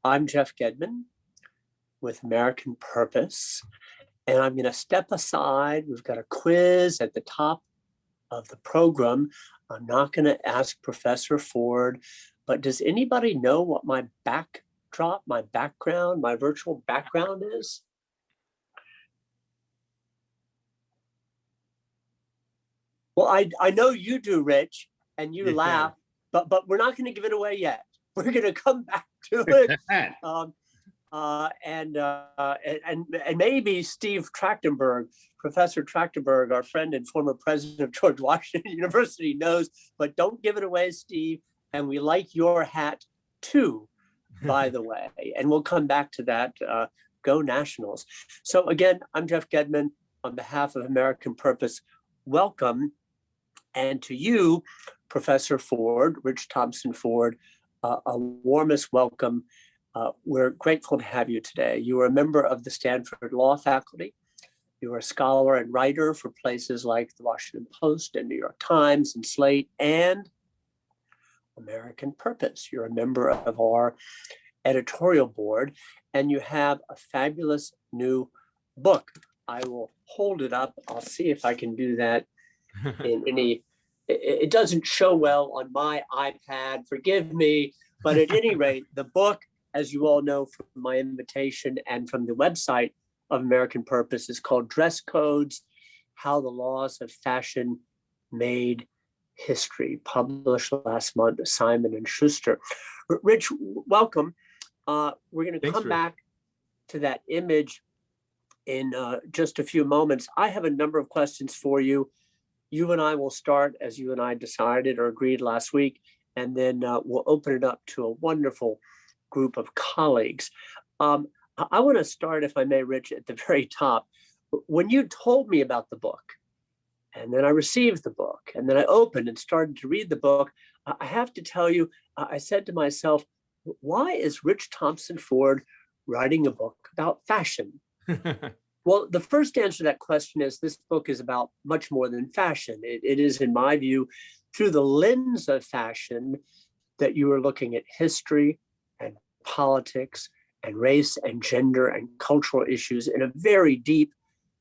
I'm Jeff Gedman with American Purpose, and I'm going to step aside. We've got a quiz at the top of the program. I'm not going to ask Professor Ford, but does anybody know what my backdrop, my background, my virtual background is? Well, I know you do, Rich, and you laugh, but we're not going to give it away yet. We're going to come back to it. And maybe Steve Trachtenberg, Professor Trachtenberg, our friend and former president of George Washington University, knows, but don't give it away, Steve. And we like your hat too, by the way. And we'll come back to that. Go Nationals. So again, I'm Jeff Gedman on behalf of American Purpose. Welcome. And to you, Professor Ford, Rich Thompson Ford, a warmest welcome. We're grateful to have you today. You are a member of the Stanford Law Faculty. You are a scholar and writer for places like the Washington Post and New York Times and Slate and American Purpose. You're a member of our editorial board, and you have a fabulous new book. I will hold it up. I'll see if I can do that in any. It doesn't show well on my iPad, forgive me, but at any rate, the book, as you all know from my invitation and from the website of American Purpose, is called Dress Codes: How the Laws of Fashion Made History, published last month, Simon and Schuster. Rich, welcome. We're going to come back to that image in just a few moments. I have a number of questions for you. You and I will start as you and I decided or agreed last week, and then we'll open it up to a wonderful group of colleagues. I want to start, if I may, Rich, at the very top. When you told me about the book, and then I received the book, and then I opened and started to read the book, I have to tell you, I said to myself, why is Rich Thompson Ford writing a book about fashion? Well, the first answer to that question is this book is about much more than fashion. It is, in my view, through the lens of fashion that you are looking at history and politics and race and gender and cultural issues in a very deep,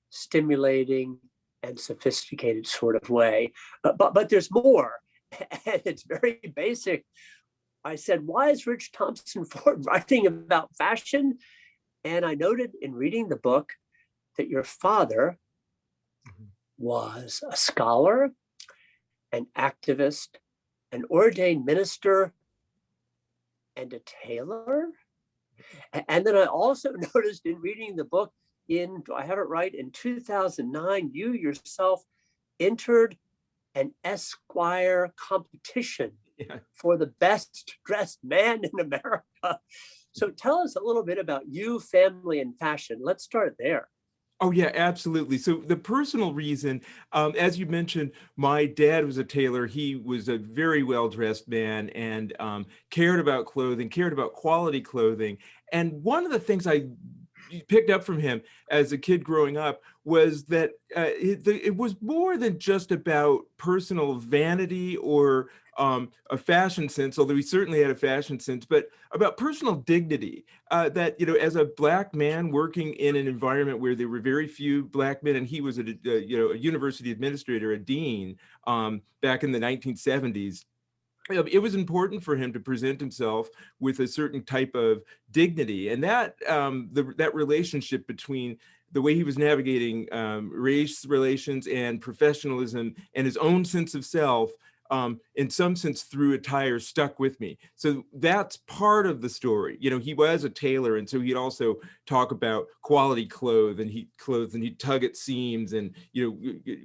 stimulating, and sophisticated sort of way. But there's more, and it's very basic. I said, why is Rich Thompson Ford writing about fashion? And I noted in reading the book that your father was a scholar, an activist, an ordained minister, and a tailor. And then I also noticed in reading the book do I have it right, in 2009, you yourself entered an Esquire competition for the best dressed man in America. So tell us a little bit about you, family, and fashion. Let's start there. Oh, yeah, absolutely. So the personal reason, as you mentioned, my dad was a tailor. He was a very well-dressed man and cared about clothing, cared about quality clothing. And one of the things I picked up from him as a kid growing up was that it was more than just about personal vanity or a fashion sense, although he certainly had a fashion sense, but about personal dignity. That, as a Black man working in an environment where there were very few Black men, and he was a university administrator, a dean, back in the 1970s. It was important for him to present himself with a certain type of dignity, and that that relationship between the way he was navigating race relations and professionalism and his own sense of self, in some sense through attire, stuck with me. So that's part of the story. He was a tailor, and so he'd also talk about quality clothes, and he'd tug at seams and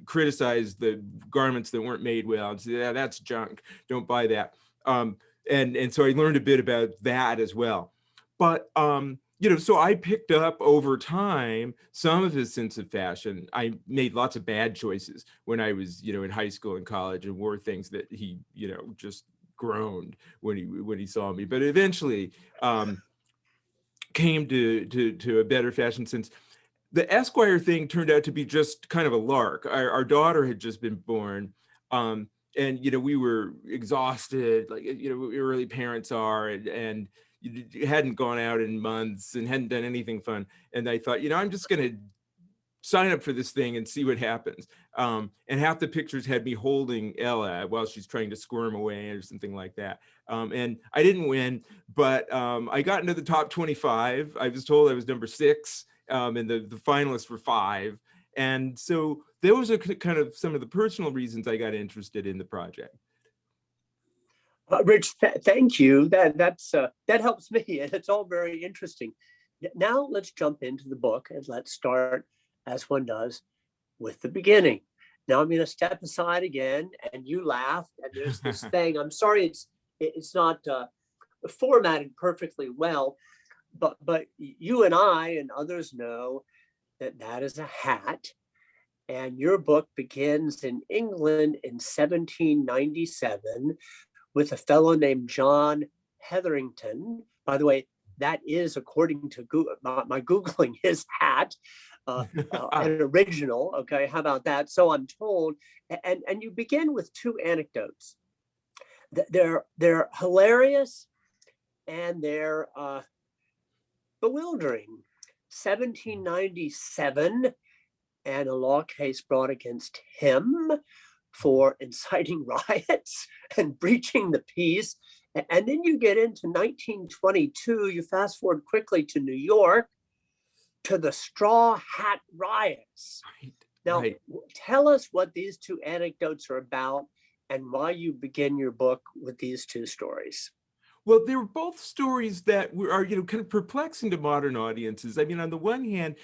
criticize the garments that weren't made well and say, yeah, that's junk, don't buy that. And so I learned a bit about that as well. But so I picked up over time some of his sense of fashion. I made lots of bad choices when I was, in high school and college, and wore things that he, just groaned when he saw me. But eventually came to a better fashion sense. The Esquire thing turned out to be just kind of a lark. Our daughter had just been born. And we were exhausted, like early parents are, and hadn't gone out in months and hadn't done anything fun. And I thought, I'm just going to sign up for this thing and see what happens. And half the pictures had me holding Ella while she's trying to squirm away or something like that. And I didn't win, but I got into the top 25. I was told I was number 6, and the finalists were 5. And so those are kind of some of the personal reasons I got interested in the project. Rich, thank you. That helps me, and it's all very interesting. Now let's jump into the book, and let's start, as one does, with the beginning. Now I'm going to step aside again, and you laughed, and there's this thing. I'm sorry, it's not formatted perfectly well, but you and I and others know that is a hat. And your book begins in England in 1797 with a fellow named John Hetherington. By the way, that is, according to my Googling, his hat, an original. Okay, how about that? So I'm told. And you begin with 2 anecdotes. They're hilarious and they're bewildering. 1797, and a law case brought against him for inciting riots and breaching the peace. And then you get into 1922, you fast forward quickly to New York, to the Straw Hat Riots. Now, tell us what these 2 anecdotes are about and why you begin your book with these 2 stories. Well, they were both stories that are kind of perplexing to modern audiences. I mean, on the one hand,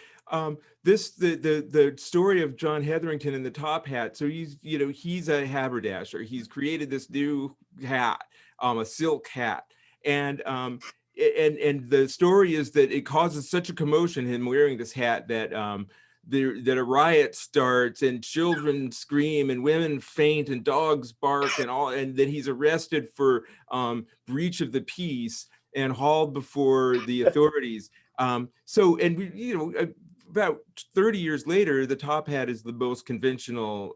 the story of John Hetherington in the top hat. So he's a haberdasher. He's created this new hat, a silk hat, and the story is that it causes such a commotion, him wearing this hat, that that a riot starts and children scream and women faint and dogs bark and then he's arrested for breach of the peace and hauled before the authorities. About 30 years later, the top hat is the most conventional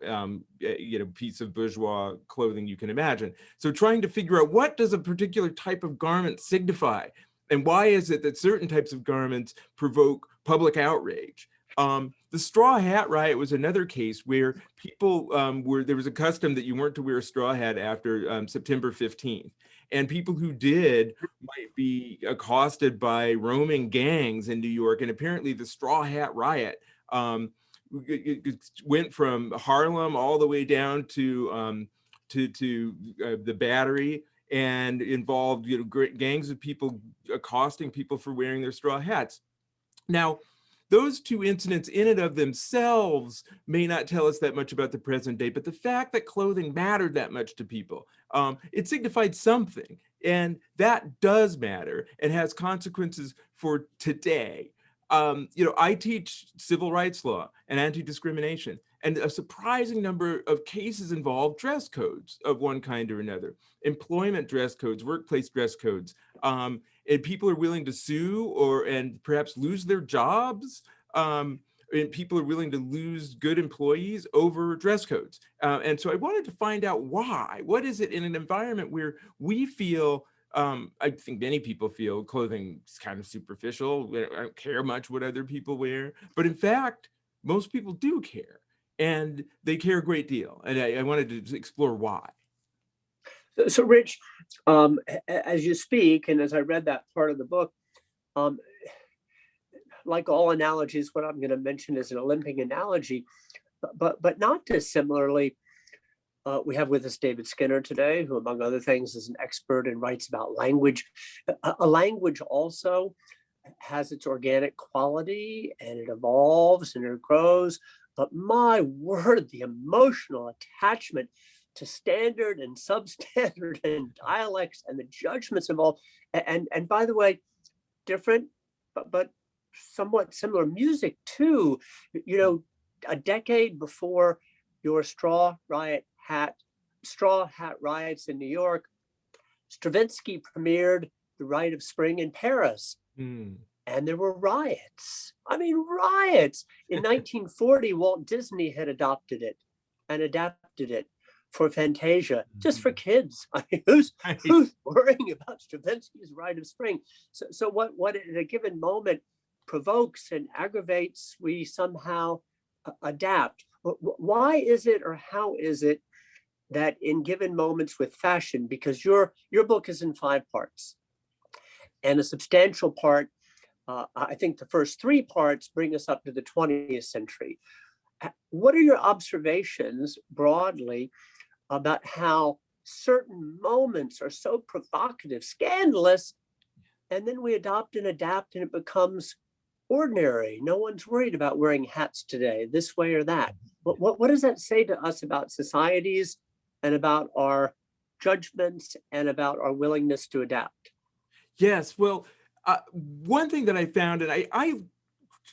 piece of bourgeois clothing you can imagine. So trying to figure out, what does a particular type of garment signify, and why is it that certain types of garments provoke public outrage? The straw hat riot was another case where people there was a custom that you weren't to wear a straw hat after September 15th. And people who did might be accosted by roaming gangs in New York. And apparently the straw hat riot it went from Harlem all the way down to the Battery, and involved gangs of people accosting people for wearing their straw hats. Now, those 2 incidents in and of themselves may not tell us that much about the present day, but the fact that clothing mattered that much to people, it signified something, and that does matter and has consequences for today. I teach civil rights law and anti-discrimination, and a surprising number of cases involve dress codes of one kind or another, employment dress codes, workplace dress codes. And people are willing to sue and perhaps lose their jobs. And people are willing to lose good employees over dress codes. And so I wanted to find out why. What is it in an environment where we feel, I think many people feel, clothing is kind of superficial. I don't care much what other people wear. But in fact, most people do care. And they care a great deal. And I wanted to explore why. So Rich, as you speak, and as I read that part of the book, like all analogies, what I'm going to mention is an Olympic analogy, but not dissimilarly. We have with us David Skinner today, who, among other things, is an expert and writes about language. A language also has its organic quality, and it evolves and it grows. But my word, the emotional attachment to standard and substandard and dialects and the judgments involved. And by the way, different, but somewhat similar music too. A decade before your straw hat riots in New York, Stravinsky premiered The Rite of Spring in Paris. And there were riots. I mean, riots. In 1940, Walt Disney had adopted it and adapted it for Fantasia, just for kids. I mean, who's worrying about Stravinsky's Rite of Spring? So what at a given moment provokes and aggravates, we somehow adapt. Why is it, or how is it that in given moments with fashion, because your book is in 5 parts, and a substantial part, I think the first 3 parts bring us up to the 20th century. What are your observations broadly about how certain moments are so provocative, scandalous, and then we adopt and adapt and it becomes ordinary? No one's worried about wearing hats today, this way or that. What does that say to us about societies and about our judgments and about our willingness to adapt? Yes, well, one thing that I found, and I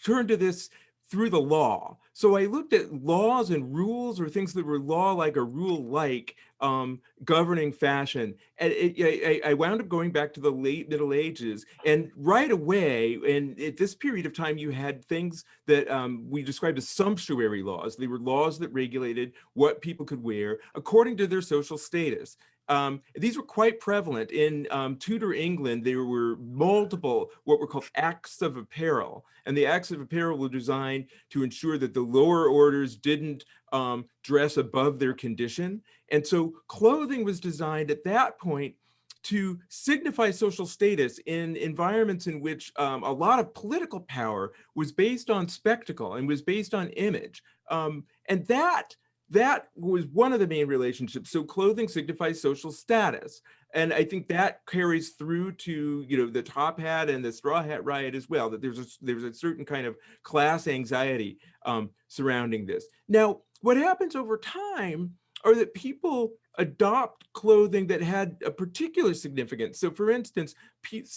turned to this through the law. So I looked at laws and rules, or things that were law-like or rule-like, governing fashion. And I wound up going back to the late Middle Ages. And right away, and at this period of time, you had things that we described as sumptuary laws. They were laws that regulated what people could wear according to their social status. These were quite prevalent in Tudor England. There were multiple what were called acts of apparel, and the acts of apparel were designed to ensure that the lower orders didn't dress above their condition. And so clothing was designed at that point to signify social status in environments in which a lot of political power was based on spectacle and was based on image. And that was one of the main relationships. So clothing signifies social status. And I think that carries through to, the top hat and the straw hat riot as well, that there's a certain kind of class anxiety surrounding this. Now, what happens over time are that people adopt clothing that had a particular significance. So for instance,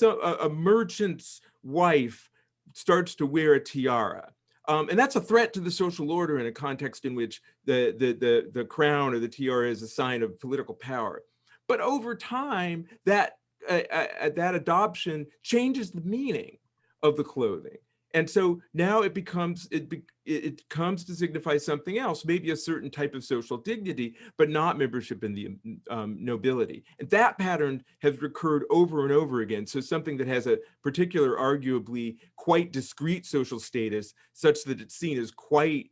a merchant's wife starts to wear a tiara. And that's a threat to the social order in a context in which the crown or the tiara is a sign of political power. But over time, that adoption changes the meaning of the clothing. And so now it comes to signify something else, maybe a certain type of social dignity, but not membership in the nobility. And that pattern has recurred over and over again. So something that has a particular, arguably quite discrete social status, such that it's seen as quite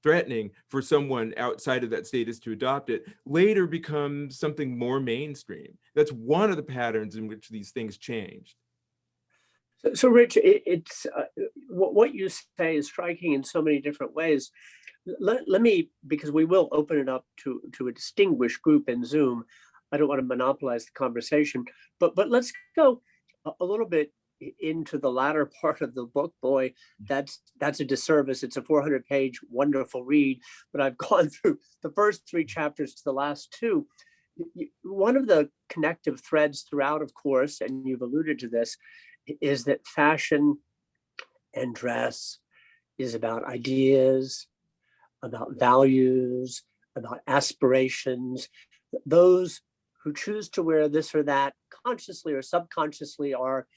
threatening for someone outside of that status to adopt it, later becomes something more mainstream. That's one of the patterns in which these things changed. So Rich, it's what you say is striking in so many different ways. Let me, because we will open it up to a distinguished group in Zoom. I don't want to monopolize the conversation, but let's go a little bit into the latter part of the book. Boy, that's a disservice. It's a 400-page wonderful read, but I've gone through the first 3 chapters to the last 2. One of the connective threads throughout, of course, and you've alluded to this, is that fashion and dress is about ideas, about values, about aspirations. Those who choose to wear this or that, consciously or subconsciously, are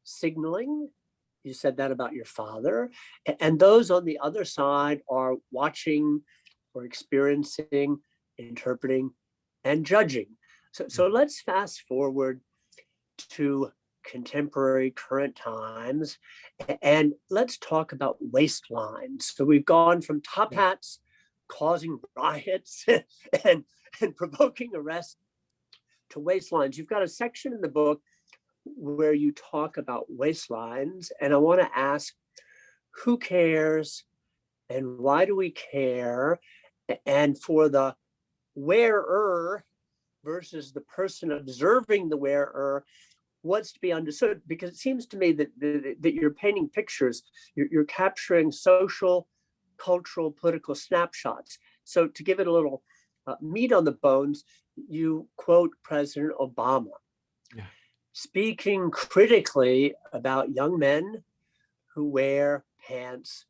signaling. You said that about your father. And those on the other side are watching or experiencing, interpreting, and judging. So let's fast forward to contemporary current times, and let's talk about waistlines. So we've gone from top hats causing riots and provoking arrest to waistlines. You've got a section in the book where you talk about waistlines, and I want to ask, who cares and why do we care? And for the wearer versus the person observing the wearer, what's to be understood? Because it seems to me that you're painting pictures, you're capturing social, cultural, political snapshots. So to give it a little meat on the bones, you quote President Obama, speaking critically about young men who wear pants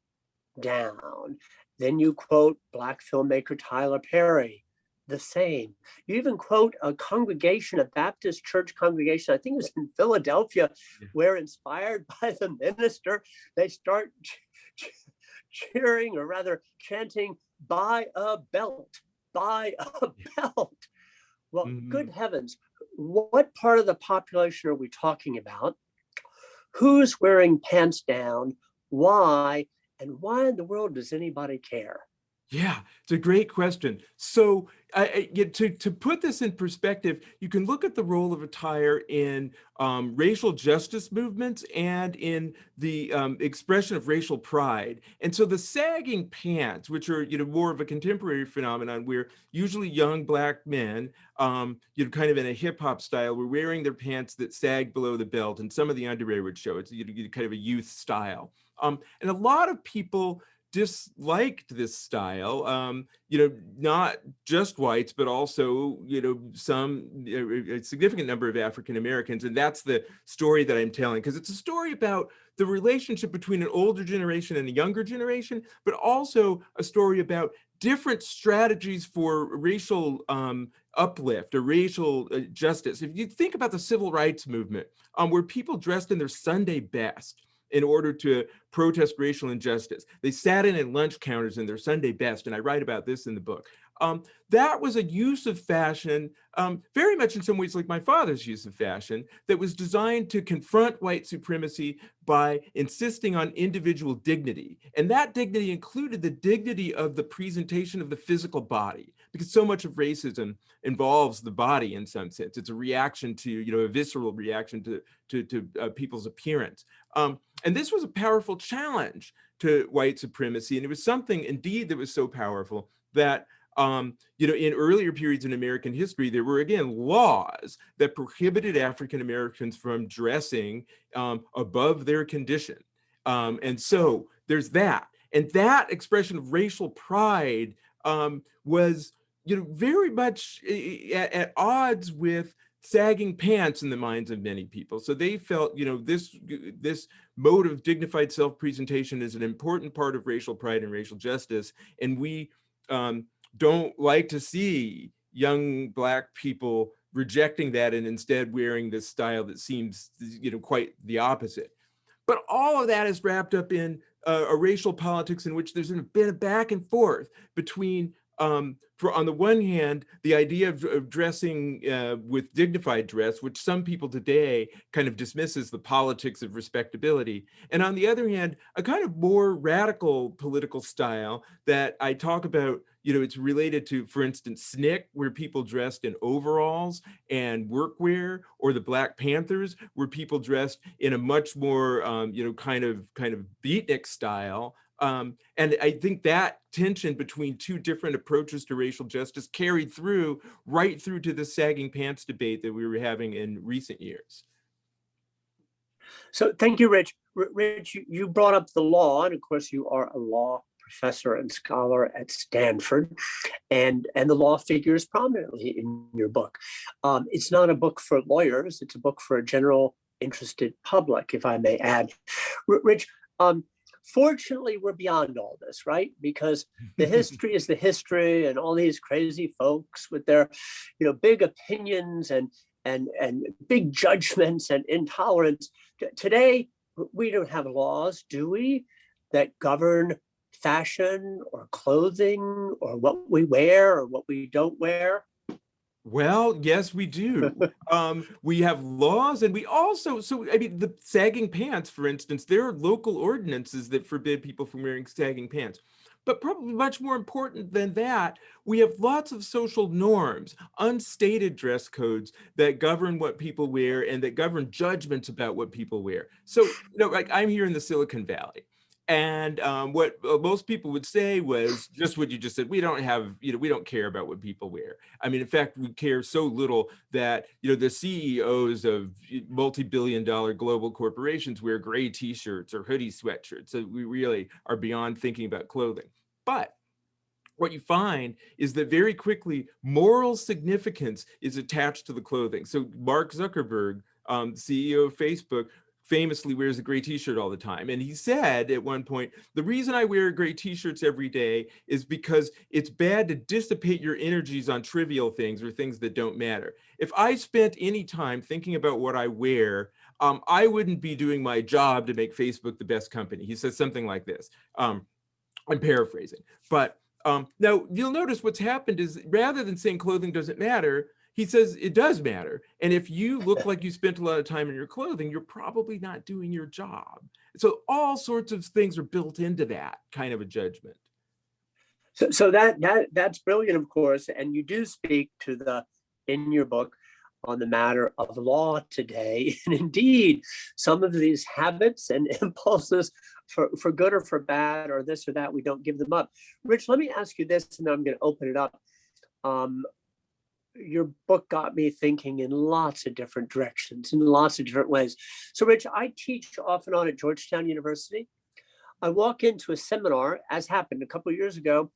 down. Then you quote Black filmmaker Tyler Perry, the same. You even quote a congregation, a Baptist church congregation, I think it was in Philadelphia, where, inspired by the minister, they start cheering, or rather chanting, "Buy a belt." buy a belt. Well, Mhm. good heavens, what part of the population are we talking about? Who's wearing pants down? Why? And why in the world does anybody care? Yeah, it's a great question. So, to put this in perspective, you can look at the role of attire in racial justice movements and in the expression of racial pride. And so, the sagging pants, which are more of a contemporary phenomenon, where usually young black men, kind of in a hip hop style, were wearing their pants that sag below the belt, and some of the underwear would show. It's kind of a youth style. And a lot of people disliked this style, not just whites, but also, a significant number of African Americans. And that's the story that I'm telling, because it's a story about the relationship between an older generation and a younger generation, but also a story about different strategies for racial uplift or racial justice. If you think about the civil rights movement, where people dressed in their Sunday best in order to protest racial injustice. They sat in at lunch counters in their Sunday best, and I write about this in the book. That was a use of fashion, very much in some ways like my father's use of fashion, that was designed to confront white supremacy by insisting on individual dignity. And that dignity included the dignity of the presentation of the physical body, because so much of racism involves the body in some sense. It's a reaction to, a visceral reaction to people's appearance. And this was a powerful challenge to white supremacy. And it was something indeed that was so powerful that, in earlier periods in American history, there were again laws that prohibited African Americans from dressing above their condition. And so there's that. And that expression of racial pride was, very much at odds with sagging pants in the minds of many people. So they felt, this mode of dignified self-presentation is an important part of racial pride and racial justice. And we don't like to see young black people rejecting that and instead wearing this style that seems, quite the opposite. But all of that is wrapped up in a racial politics in which there's been a back and forth between, for on the one hand, the idea of dressing with dignified dress, which some people today kind of dismisses the politics of respectability. And on the other hand, a kind of more radical political style that I talk about, it's related to, for instance, SNCC, where people dressed in overalls and workwear, or the Black Panthers, where people dressed in a much more, kind of beatnik style. And I think that tension between two different approaches to racial justice carried through right through to the sagging pants debate that we were having in recent years. So thank you, Rich. Rich, you brought up the law, and of course you are a law professor and scholar at Stanford, and the law figures prominently in your book. It's not a book for lawyers, it's a book for a general interested public, if I may add. Rich, fortunately, we're beyond all this, right? Because the history is the history, and all these crazy folks with their, big opinions and big judgments and intolerance. Today, we don't have laws, do we, that govern fashion or clothing or what we wear or what we don't wear? Well, yes, we do. We have laws, and we also, the sagging pants, for instance, there are local ordinances that forbid people from wearing sagging pants. But probably much more important than that, we have lots of social norms, unstated dress codes that govern what people wear and that govern judgments about what people wear. So, like I'm here in the Silicon Valley. And what most people would say was just what you just said. We don't have, we don't care about what people wear. I mean, in fact, we care so little that, the CEOs of multi-billion-dollar global corporations wear gray t-shirts or hoodie sweatshirts. So we really are beyond thinking about clothing. But what you find is that very quickly, moral significance is attached to the clothing. So Mark Zuckerberg, CEO of Facebook, famously wears a gray t-shirt all the time. And he said at one point, the reason I wear gray t-shirts every day is because it's bad to dissipate your energies on trivial things or things that don't matter. If I spent any time thinking about what I wear, I wouldn't be doing my job to make Facebook the best company. He says something like this. I'm paraphrasing, but Now, you'll notice what's happened is rather than saying clothing doesn't matter, he says it does matter. And if you look like you spent a lot of time in your clothing, you're probably not doing your job. So all sorts of things are built into that kind of a judgment. So that's brilliant, of course, and you do speak to the in your book on the matter of law today, and indeed some of these habits and impulses for good or for bad or this or that, we don't give them up. Rich, let me ask you this, and then I'm going to open it up. Your book got me thinking in lots of different directions, in lots of different ways. So, Rich, I teach off and on at Georgetown University. I walk into a seminar, as happened a couple of years ago,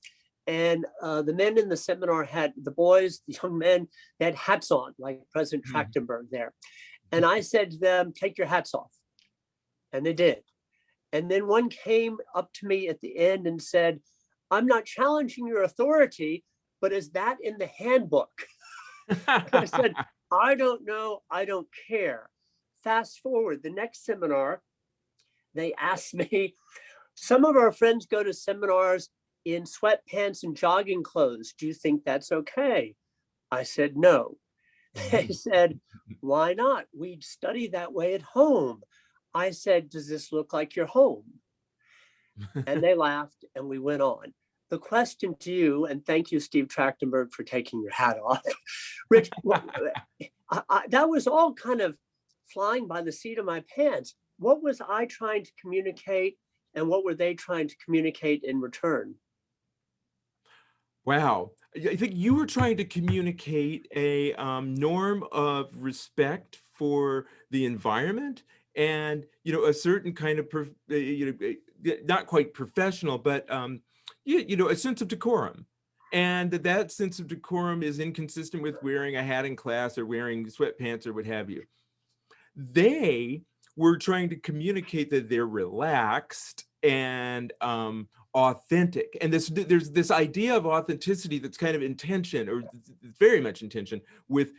and the men in the seminar had, the boys, the young men, they had hats on, like President Trachtenberg there. And I said to them, take your hats off. And they did. And then one came up to me at the end and said, I'm not challenging your authority, but is that in the handbook? I said, I don't know, I don't care. Fast forward, the next seminar, they asked me, some of our friends go to seminars in sweatpants and jogging clothes. Do you think that's okay? I said, no. They said, why not? We study that way at home. I said, does this look like your home? And they laughed and we went on. The question to you, and thank you, Steve Trachtenberg, for taking your hat off. Rich, that was all kind of flying by the seat of my pants. What was I trying to communicate, and what were they trying to communicate in return? Wow. I think you were trying to communicate a norm of respect for the environment and, a certain kind of, not quite professional, but, a sense of decorum. And that sense of decorum is inconsistent with wearing a hat in class or wearing sweatpants or what have you. They were trying to communicate that they're relaxed and authentic. And there's this idea of authenticity that's kind of in tension, or very much in tension, with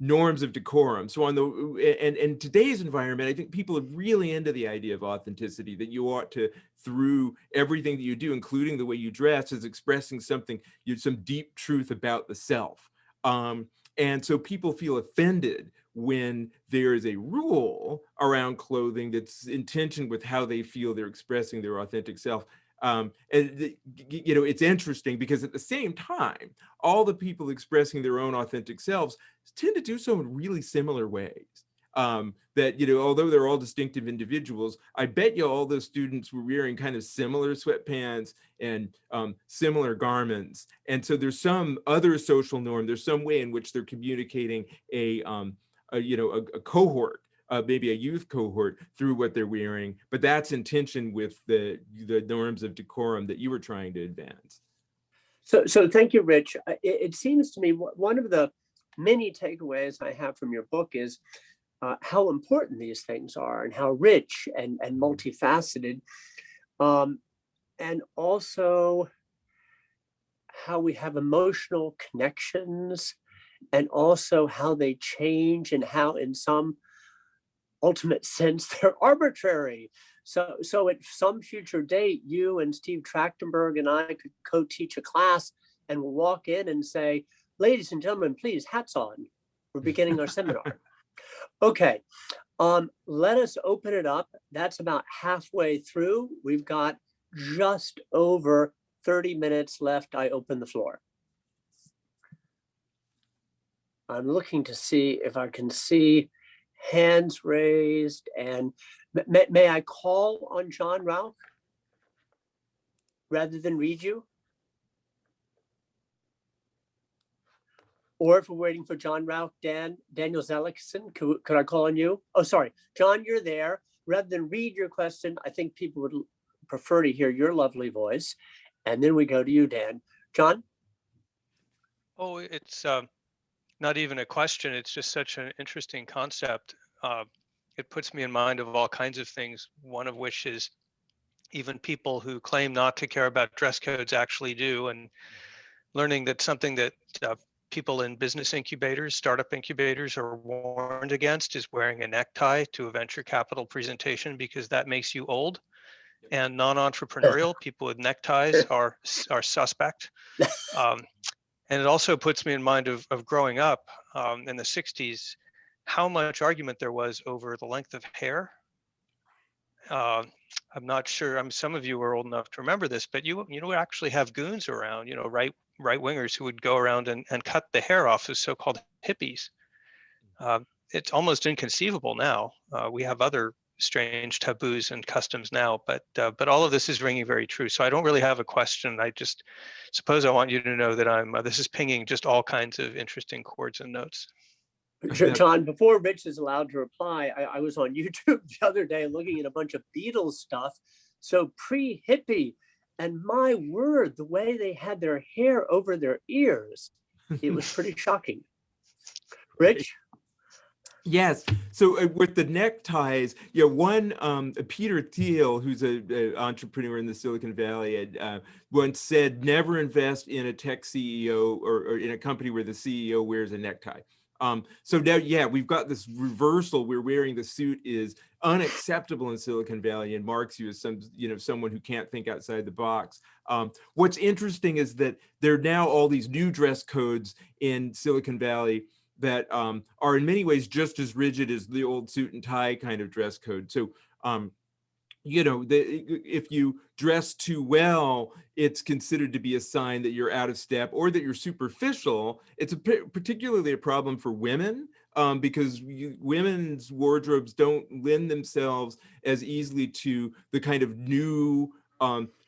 norms of decorum. So in today's environment, I think people are really into the idea of authenticity, that you ought to, through everything that you do, including the way you dress, is expressing something, some deep truth about the self. And so people feel offended when there is a rule around clothing that's in tension with how they feel they're expressing their authentic self. It's interesting because at the same time, all the people expressing their own authentic selves tend to do so in really similar ways. Although they're all distinctive individuals, I bet you all those students were wearing kind of similar sweatpants and similar garments. And so there's some other social norm, there's some way in which they're communicating a cohort, maybe a youth cohort, through what they're wearing, but that's in tension with the norms of decorum that you were trying to advance. So thank you, Rich. It seems to me one of the many takeaways I have from your book is how important these things are and how rich and multifaceted, and also how we have emotional connections, and also how they change, and how in some ultimate sense they're arbitrary. So at some future date, you and Steve Trachtenberg and I could co-teach a class, and we'll walk in and say, ladies and gentlemen, please, hats on. We're beginning our seminar. Okay, let us open it up. That's about halfway through. We've got just over 30 minutes left. I open the floor. I'm looking to see if I can see hands raised, and may I call on John Rauch rather than read you? Or if we're waiting for John Rauch, Daniel Zelikson, could I call on you? Oh, sorry, John, you're there. Rather than read your question, I think people would prefer to hear your lovely voice. And then we go to you, Dan. John? Oh, it's not even a question. It's just such an interesting concept. It puts me in mind of all kinds of things, one of which is even people who claim not to care about dress codes actually do, and learning that something that people in business incubators, startup incubators are warned against is wearing a necktie to a venture capital presentation because that makes you old. and non-entrepreneurial. People with neckties are suspect. And it also puts me in mind of growing up in the 60s, how much argument there was over the length of hair. I'm not sure. Some of you are old enough to remember this, but you would actually have goons around, right wingers who would go around and cut the hair off as so-called hippies. It's almost inconceivable now. We have other strange taboos and customs now, but all of this is ringing very true. So I don't really have a question. I just suppose I want you to know that this is pinging just all kinds of interesting chords and notes. John, before Rich is allowed to reply, I was on YouTube the other day looking at a bunch of Beatles stuff. So pre-hippie, and my word, the way they had their hair over their ears, it was pretty shocking. Rich? Yes. So with the neckties, one Peter Thiel, who's an entrepreneur in the Silicon Valley, had once said, "Never invest in a tech CEO or in a company where the CEO wears a necktie." So now, we've got this reversal where wearing the suit is unacceptable in Silicon Valley and marks you as someone who can't think outside the box. What's interesting is that there are now all these new dress codes in Silicon Valley that are in many ways just as rigid as the old suit and tie kind of dress code. So, if you dress too well, it's considered to be a sign that you're out of step or that you're superficial. It's particularly a problem for women because women's wardrobes don't lend themselves as easily to the kind of new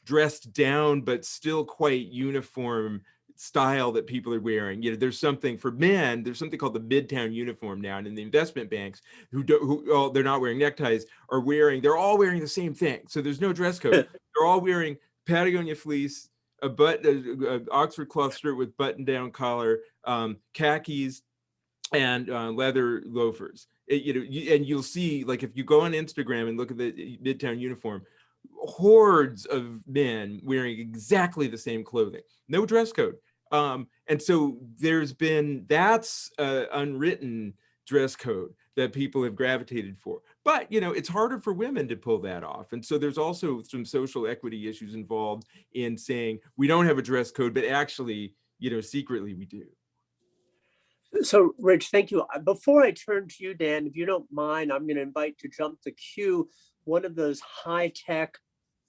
dressed down but still quite uniform style that people are wearing. There's something for men, there's something called the Midtown uniform now, and in the investment banks they're not wearing neckties, they're all wearing the same thing. So there's no dress code. They're all wearing Patagonia fleece, a Oxford cloth shirt with button down collar, khakis, and leather loafers. And you'll see, like, if you go on Instagram and look at the Midtown uniform, hordes of men wearing exactly the same clothing, no dress code. And so that's unwritten dress code that people have gravitated for. But, it's harder for women to pull that off. And so there's also some social equity issues involved in saying we don't have a dress code, but actually, secretly we do. So, Rich, thank you. Before I turn to you, Dan, if you don't mind, I'm going to invite to jump the queue one of those high-tech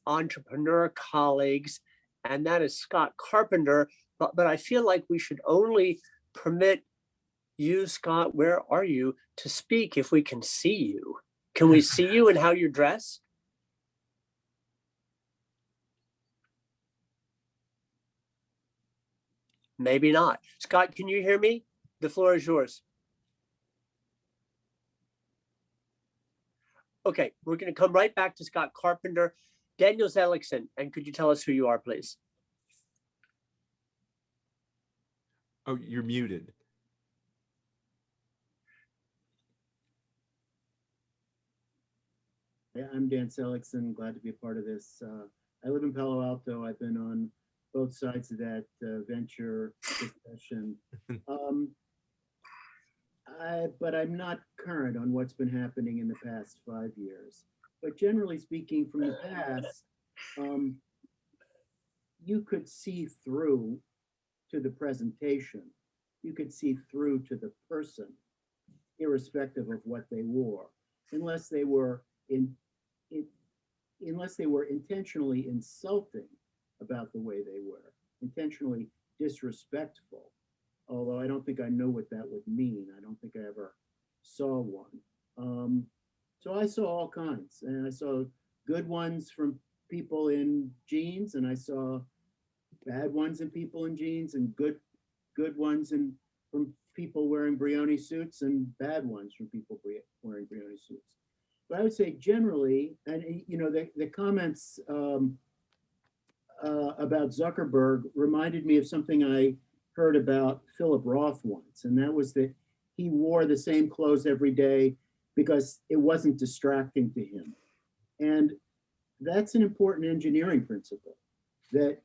entrepreneur colleagues, and that is Scott Carpenter. But I feel like we should only permit you, Scott, where are you, to speak if we can see you. Can we see you and how you're dressed? Maybe not. Scott, can you hear me? The floor is yours. Okay, we're going to come right back to Scott Carpenter. Daniel Zellickson, and could you tell us who you are, please? Oh, you're muted. Yeah, I'm Dan Zellickson, glad to be a part of this. I live in Palo Alto. I've been on both sides of that venture discussion. But I'm not current on what's been happening in the past 5 years. But generally speaking, from the past, you could see through to the presentation. You could see through to the person, irrespective of what they wore, unless they were intentionally insulting about the way they were, intentionally disrespectful. Although I don't think I know what that would mean. I don't think I ever saw one. So I saw all kinds, and I saw good ones from people in jeans, and I saw bad ones in people in jeans, and good ones from people wearing Brioni suits, and bad ones from people wearing Brioni suits. But I would say generally, and the comments about Zuckerberg reminded me of something I heard about Philip Roth once, and that was that he wore the same clothes every day because it wasn't distracting to him. And that's an important engineering principle, that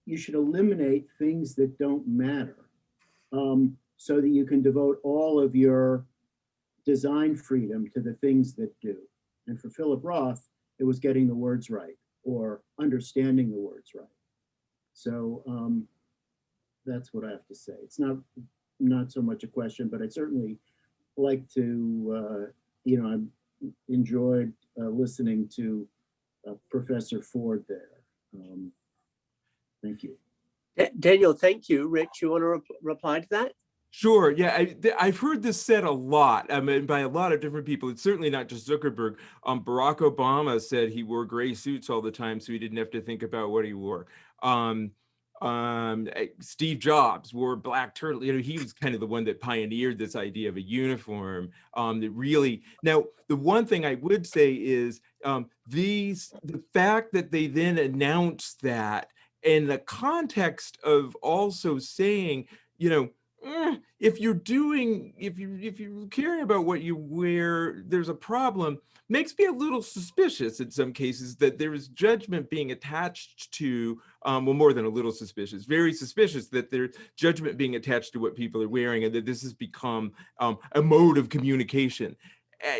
you should eliminate things that don't matter, so that you can devote all of your design freedom to the things that do. And for Philip Roth, It was getting the words right or understanding the words right. So that's what I have to say. It's not so much a question, but I certainly like to, I enjoyed listening to Professor Ford there. Thank you. Daniel, thank you. Rich, you want to reply to that? Sure. Yeah, I've heard this said a lot. I mean, by a lot of different people. It's certainly not just Zuckerberg. Barack Obama said he wore gray suits all the time, so he didn't have to think about what he wore. Steve Jobs wore black turtle. He was kind of the one that pioneered this idea of a uniform. That really. Now, the one thing I would say is the fact that they then announced that in the context of also saying, if you're caring about what you wear, there's a problem, makes me a little suspicious in some cases that there is judgment being attached to, well, more than a little suspicious, very suspicious that there's judgment being attached to what people are wearing, and that this has become a mode of communication.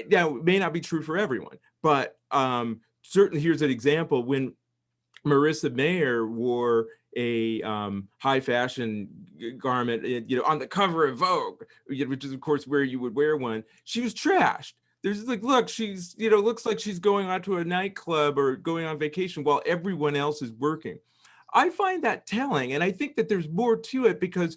Now, it may not be true for everyone, but certainly here's an example. When Marissa Mayer wore a high fashion garment, on the cover of Vogue, which is of course where you would wear one, she was trashed. There's like, look, she's, looks like she's going out to a nightclub or going on vacation while everyone else is working. I find that telling, and I think that there's more to it, because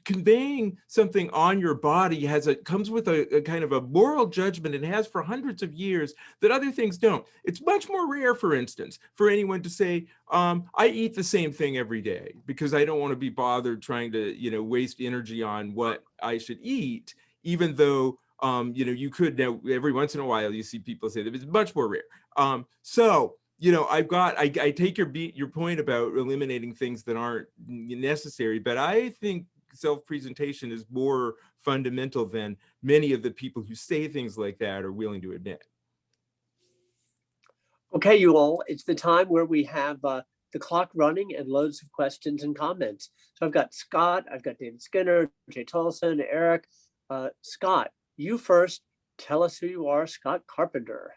conveying something on your body comes with a kind of a moral judgment, and has for hundreds of years, that other things don't. It's much more rare, for instance, for anyone to say, I eat the same thing every day because I don't want to be bothered trying to, waste energy on what I should eat, even though, you could. Now, every once in a while, you see people say that. It's much more rare. So, I take your point about eliminating things that aren't necessary, but I think self-presentation is more fundamental than many of the people who say things like that are willing to admit. Okay, you all, it's the time where we have the clock running and loads of questions and comments. So I've got Scott, I've got David Skinner, Jay Tolson, Eric. Scott, you first. Tell us who you are, Scott Carpenter.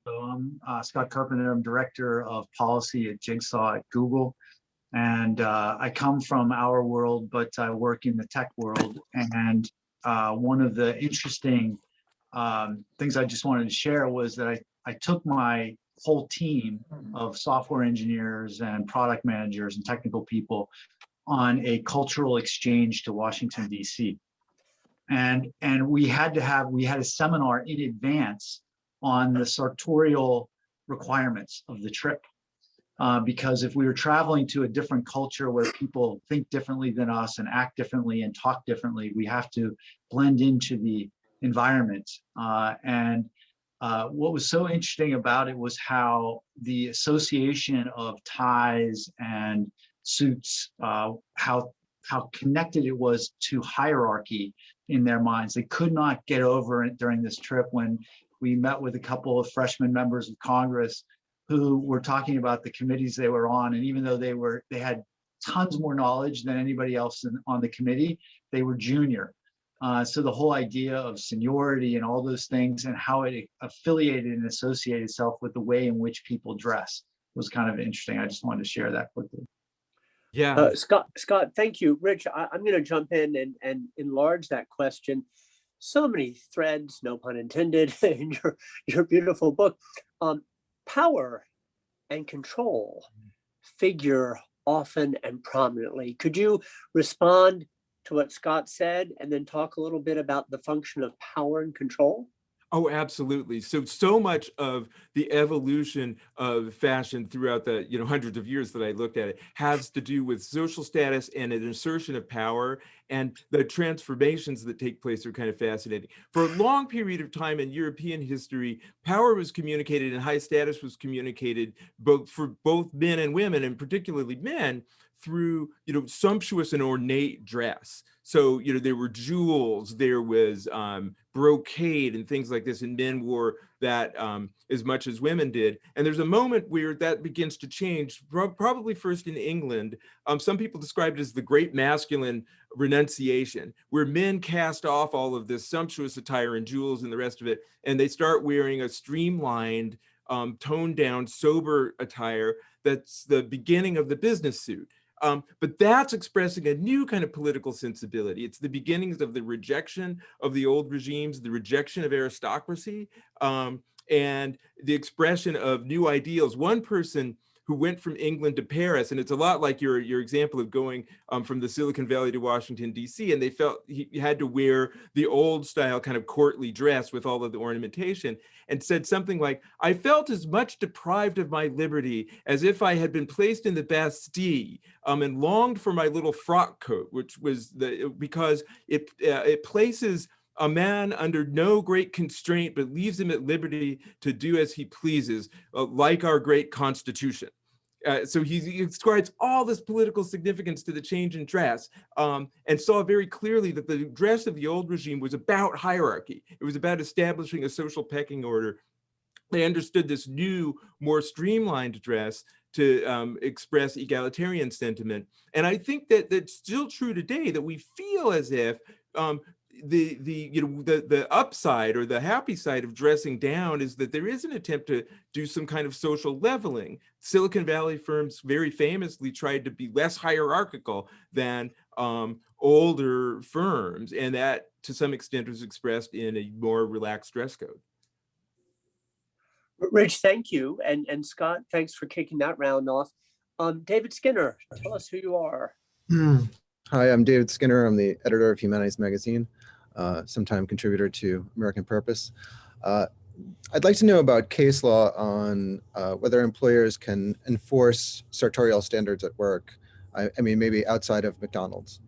So I'm Scott Carpenter. I'm Director of Policy at Jigsaw at Google. And I come from our world, but I work in the tech world. And one of the interesting things I just wanted to share was that I took my whole team of software engineers and product managers and technical people on a cultural exchange to Washington, D.C. And we had a seminar in advance on the sartorial requirements of the trip. Because if we were traveling to a different culture where people think differently than us and act differently and talk differently, we have to blend into the environment. What was so interesting about it was how the association of ties and suits, how connected it was to hierarchy in their minds. They could not get over it during this trip when we met with a couple of freshman members of Congress who were talking about the committees they were on. And even though they had tons more knowledge than anybody else on the committee, they were junior. So the whole idea of seniority and all those things and how it affiliated and associated itself with the way in which people dress was kind of interesting. I just wanted to share that quickly. Yeah. Scott, thank you. Rich, I'm going to jump in and enlarge that question. So many threads, no pun intended, in your beautiful book. Power and control figure often and prominently. Could you respond to what Scott said and then talk a little bit about the function of power and control? Oh, absolutely. So much of the evolution of fashion throughout the hundreds of years that I looked at it has to do with social status and an assertion of power, and the transformations that take place are kind of fascinating. For a long period of time in European history, power was communicated and high status was communicated for both men and women, and particularly men, through sumptuous and ornate dress. So there were jewels, there was brocade and things like this, and men wore that as much as women did. And there's a moment where that begins to change, probably first in England. Some people describe it as the great masculine renunciation, where men cast off all of this sumptuous attire and jewels and the rest of it, and they start wearing a streamlined toned down, sober attire that's the beginning of the business suit. But that's expressing a new kind of political sensibility. It's the beginnings of the rejection of the old regimes, the rejection of aristocracy, and the expression of new ideals. One person who went from England to Paris, and it's a lot like your example of going from the Silicon Valley to Washington, D.C., and they felt he had to wear the old style kind of courtly dress with all of the ornamentation, and said something like, I felt as much deprived of my liberty as if I had been placed in the Bastille, and longed for my little frock coat, which was because it places a man under no great constraint, but leaves him at liberty to do as he pleases, like our great Constitution. So he ascribes all this political significance to the change in dress, and saw very clearly that the dress of the old regime was about hierarchy. It was about establishing a social pecking order. They understood this new, more streamlined dress to express egalitarian sentiment. And I think that that's still true today, that we feel as if the upside or the happy side of dressing down is that there is an attempt to do some kind of social leveling. Silicon Valley firms very famously tried to be less hierarchical than older firms, and that to some extent was expressed in a more relaxed dress code. Rich, thank you. And Scott, thanks for kicking that round off. David Skinner, tell us who you are. Hi, I'm David Skinner. I'm the editor of Humanities Magazine, sometime contributor to American Purpose. I'd like to know about case law on whether employers can enforce sartorial standards at work. I mean, maybe outside of McDonald's.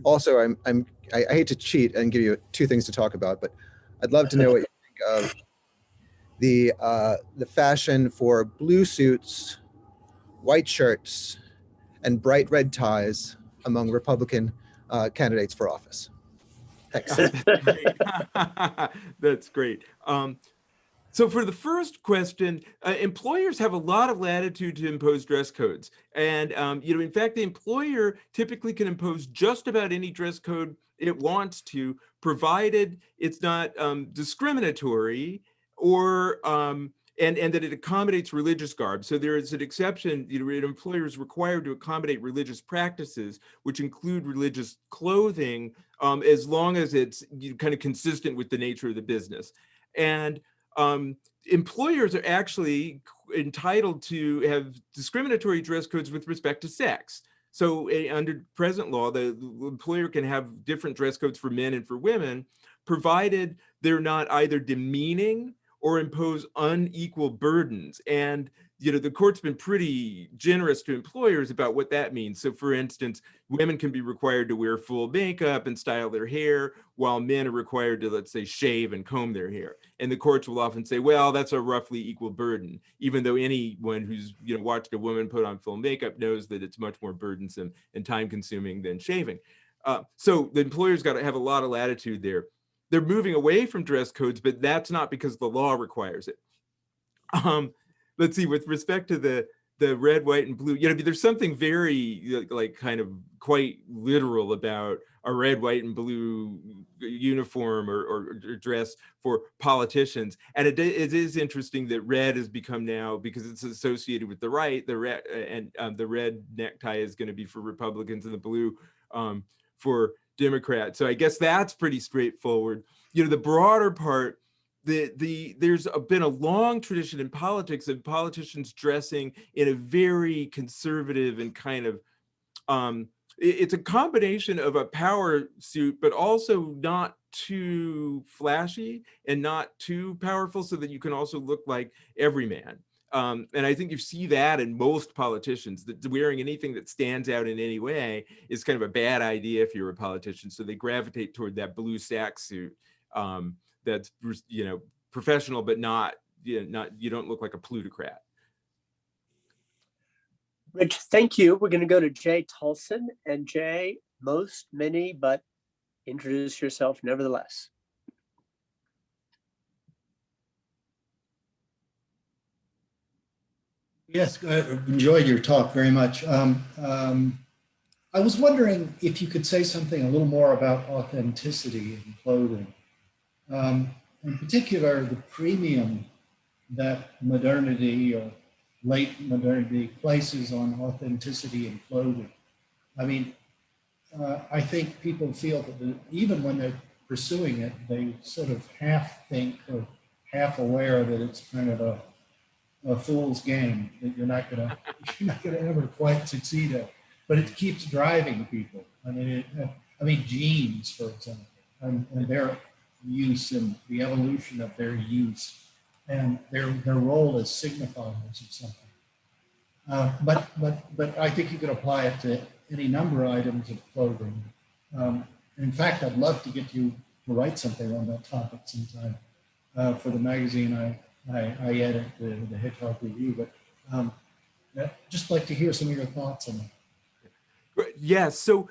Also, I hate to cheat and give you two things to talk about, but I'd love to know what you think of the fashion for blue suits, white shirts, and bright red ties among Republican candidates for office. Thanks. That's great. So for the first question, employers have a lot of latitude to impose dress codes. And, in fact, the employer typically can impose just about any dress code it wants to, provided it's not discriminatory or and that it accommodates religious garb. So there is an exception, an employer is required to accommodate religious practices, which include religious clothing, as long as it's kind of consistent with the nature of the business. And employers are actually entitled to have discriminatory dress codes with respect to sex. So under present law, the employer can have different dress codes for men and for women, provided they're not either demeaning or impose unequal burdens. And the court's been pretty generous to employers about what that means. So for instance, women can be required to wear full makeup and style their hair, while men are required to, let's say, shave and comb their hair. And the courts will often say, well, that's a roughly equal burden, even though anyone who's watched a woman put on full makeup knows that it's much more burdensome and time consuming than shaving. So the employer's got to have a lot of latitude there. They're moving away from dress codes, but that's not because the law requires it. Let's see, with respect to the red, white, and blue, there's something very kind of quite literal about a red, white, and blue uniform or dress for politicians. And it is interesting that red has become now, because it's associated with the right, the red necktie is going to be for Republicans and the blue for Democrats. So I guess that's pretty straightforward. The broader part, there's been a long tradition in politics of politicians dressing in a very conservative and kind of, it's a combination of a power suit, but also not too flashy and not too powerful, so that you can also look like every man. And I think you see that in most politicians, that wearing anything that stands out in any way is kind of a bad idea if you're a politician. So they gravitate toward that blue sack suit that's, professional, but not, you don't look like a plutocrat. Rich, thank you. We're going to go to Jay Tolson. And Jay, many, but introduce yourself nevertheless. Yes, I enjoyed your talk very much. I was wondering if you could say something a little more about authenticity in clothing. In particular, the premium that modernity or late modernity places on authenticity in clothing. I mean, I think people feel that even when they're pursuing it, they sort of half think or half aware that it's kind of a fool's game that you're not gonna ever quite succeed at. But it keeps driving people. I mean, jeans, for example, and their use and the evolution of their use and their role as signifiers of something. But I think you could apply it to any number of items of clothing. In fact, I'd love to get you to write something on that topic sometime for the magazine I edit, the Hitchcock Review. But I'd just like to hear some of your thoughts on it. Yes. So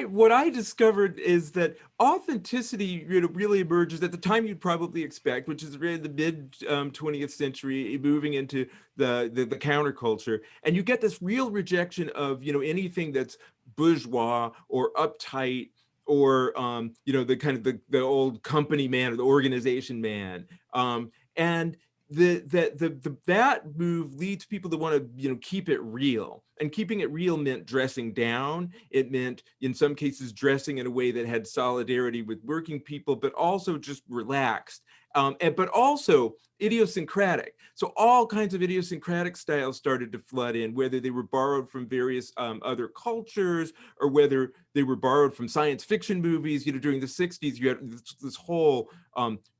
what I discovered is that authenticity really emerges at the time you'd probably expect, which is really the mid 20th century, moving into the counterculture, and you get this real rejection of anything that's bourgeois or uptight or the kind of the old company man or the organization man, and that move leads people to want to keep it real. And keeping it real meant dressing down. It meant, in some cases, dressing in a way that had solidarity with working people, but also just relaxed, but also idiosyncratic. So all kinds of idiosyncratic styles started to flood in, whether they were borrowed from various other cultures or whether they were borrowed from science fiction movies. During the 60s, you had this whole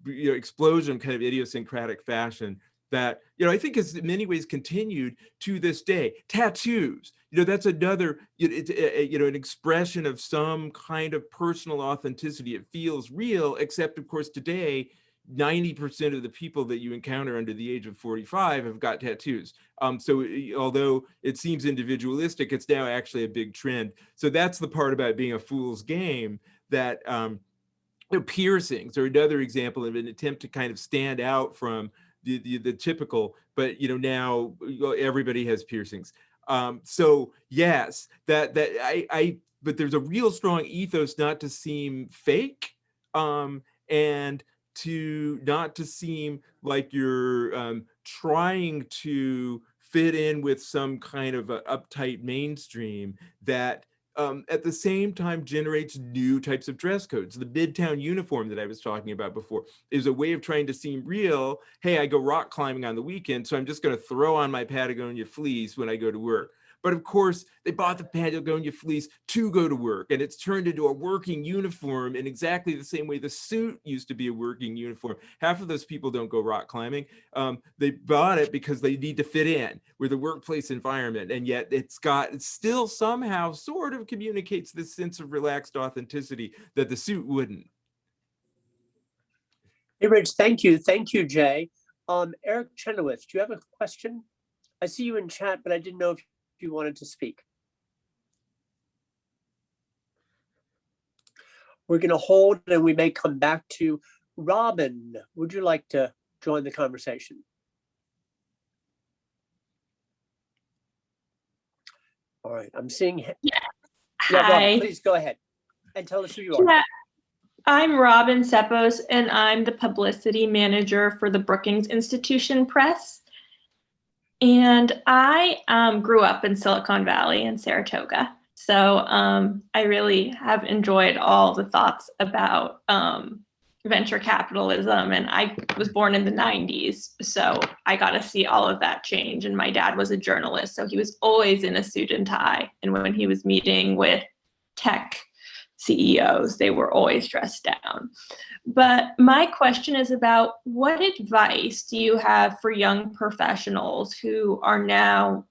explosion of kind of idiosyncratic fashion that I think has in many ways continued to this day. Tattoos, that's another an expression of some kind of personal authenticity. It feels real, except of course today 90% of the people that you encounter under the age of 45 have got tattoos. So although it seems individualistic, it's now actually a big trend. So that's the part about being a fool's game, that piercings are another example of an attempt to kind of stand out from the typical, but now everybody has piercings. So yes, but there's a real strong ethos not to seem fake, and not to seem like you're trying to fit in with some kind of a uptight mainstream that at the same time generates new types of dress codes. The Midtown uniform that I was talking about before is a way of trying to seem real. Hey, I go rock climbing on the weekend, so I'm just going to throw on my Patagonia fleece when I go to work. But of course, they bought the Patagonia fleece to go to work, and it's turned into a working uniform in exactly the same way the suit used to be a working uniform. Half of those people don't go rock climbing. They bought it because they need to fit in with the workplace environment, and yet it still somehow sort of communicates this sense of relaxed authenticity that the suit wouldn't. Hey, Rich, thank you. Thank you, Jay. Eric Chenoweth, do you have a question? I see you in chat, but I didn't know if you wanted to speak. We're going to hold and we may come back to Robin. Would you like to join the conversation? All right, I'm seeing. Yeah. Yeah, Hi. Robin, please go ahead and tell us who you are. Yeah. I'm Robin Seppos, and I'm the publicity manager for the Brookings Institution Press. And I grew up in Silicon Valley in Saratoga. So I really have enjoyed all the thoughts about venture capitalism. And I was born in the 90s. So I got to see all of that change. And my dad was a journalist. So he was always in a suit and tie. And when he was meeting with tech CEOs, they were always dressed down. But my question is about what advice do you have for young professionals who are now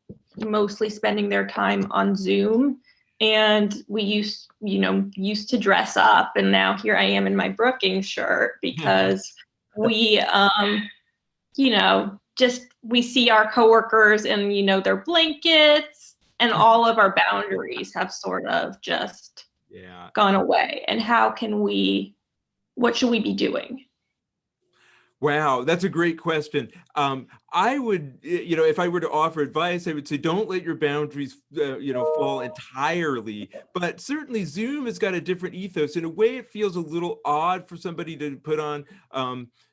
mostly spending their time on Zoom? And we used to dress up, and now here I am in my Brookings shirt because we, we see our coworkers and, their blankets, and all of our boundaries have sort of just gone away. And what should we be doing? Wow, that's a great question. I would, if I were to offer advice, I would say don't let your boundaries, fall entirely. But certainly Zoom has got a different ethos. In a way, it feels a little odd for somebody to put on,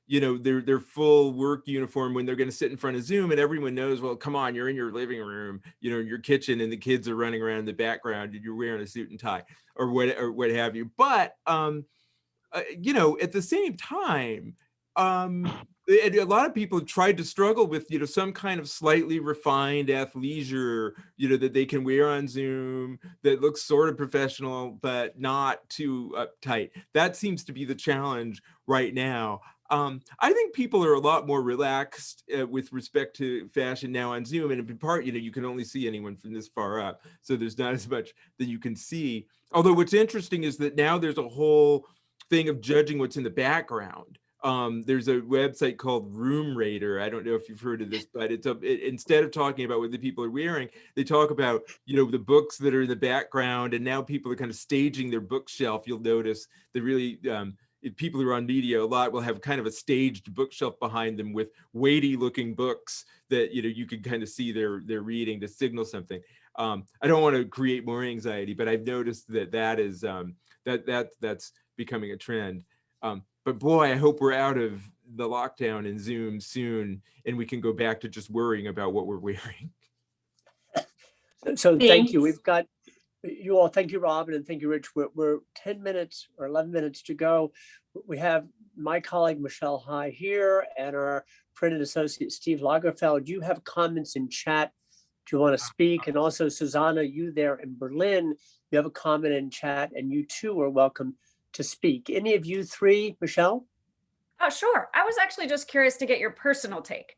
you know, their full work uniform when they're going to sit in front of Zoom, and everyone knows, well, come on, you're in your living room, you know, your kitchen, and the kids are running around in the background, and you're wearing a suit and tie, or what have you. But you know, at the same time, a lot of people tried to struggle with, you know, some kind of slightly refined athleisure, you know, that they can wear on Zoom that looks sort of professional, but not too uptight. That seems to be the challenge right now. I think people are a lot more relaxed with respect to fashion now on Zoom. And in part, you know, you can only see anyone from this far up. So there's not as much that you can see. Although what's interesting is that now there's a whole thing of judging what's in the background. There's a website called Room Rater. I don't know if you've heard of this, but instead of talking about what the people are wearing, they talk about, you know, the books that are in the background, and now people are kind of staging their bookshelf. You'll notice that really, people who are on media a lot will have kind of a staged bookshelf behind them with weighty looking books that, you know, you can kind of see they're reading to signal something. I don't want to create more anxiety, but I've noticed that is that's becoming a trend. But boy, I hope we're out of the lockdown and Zoom soon, and we can go back to just worrying about what we're wearing. So thank you. We've got you all. Thank you, Robin, and thank you, Rich. We're 10 minutes or 11 minutes to go. We have my colleague, Michelle High here, and our friend and associate, Steve Lagerfeld. You have comments in chat. Do you want to speak? And also, Susanna, you there in Berlin, you have a comment in chat, and you too are welcome to speak. Any of you three, Michelle? Oh, sure. I was actually just curious to get your personal take.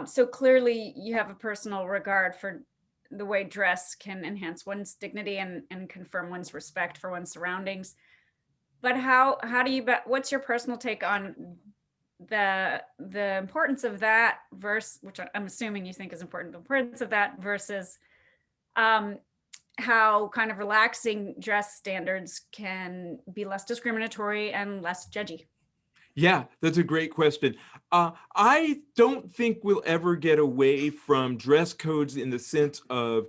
So clearly you have a personal regard for the way dress can enhance one's dignity and confirm one's respect for one's surroundings. But how do you, what's your personal take on the importance of that versus, which I'm assuming you think is important, the importance of that versus how kind of relaxing dress standards can be less discriminatory and less judgy? Yeah, that's a great question. I don't think we'll ever get away from dress codes in the sense of